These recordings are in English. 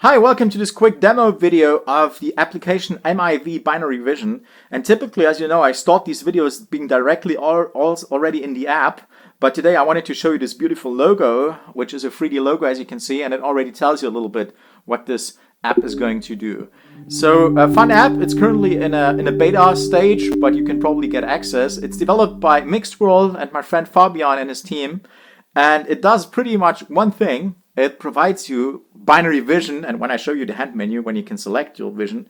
Hi, welcome to this quick demo video of the application MIV Binary Vision. And typically, as you know, I start these videos being directly already in the app. But today I wanted to show you this beautiful logo, which is a 3D logo, as you can see, and it already tells you a little bit what this app is going to do. So, a fun app. It's currently in a beta stage, but you can probably get access. It's developed by Mixed.world and my friend Fabian and his team. And it does pretty much one thing. It provides you binary vision, and when I show you the hand menu, when you can select your vision,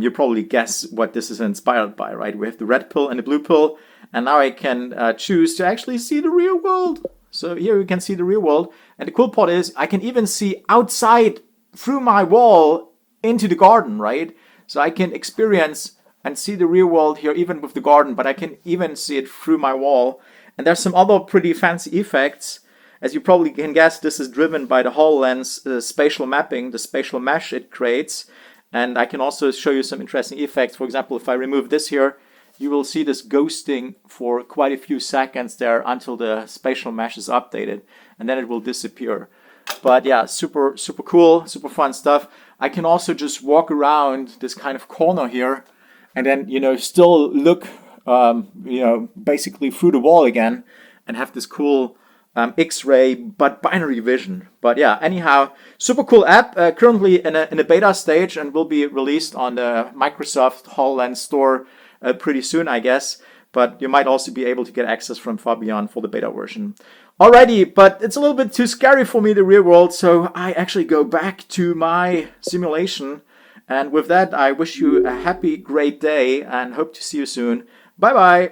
you probably guess what this is inspired by, right? We have the red pill and the blue pill, and now I can choose to actually see the real world. So here you can see the real world, and the cool part is I can even see outside through my wall into the garden, right? So I can experience and see the real world here even with the garden, but I can even see it through my wall. And there's some other pretty fancy effects. As you probably can guess, this is driven by the HoloLens spatial mapping, the spatial mesh it creates. And I can also show you some interesting effects. For example, if I remove this here, you will see this ghosting for quite a few seconds there until the spatial mesh is updated, and then it will disappear. But yeah, super cool, super fun stuff. I can also just walk around this kind of corner here and then, still look, basically through the wall again and have this cool X-ray, but binary vision. But yeah, anyhow, super cool app. Currently in a beta stage and will be released on the Microsoft HoloLens store pretty soon, I guess. But you might also be able to get access from Fabian for the beta version. Alrighty, but it's a little bit too scary for me, the real world, so I actually go back to my simulation. And with that, I wish you a happy, great day and hope to see you soon. Bye bye.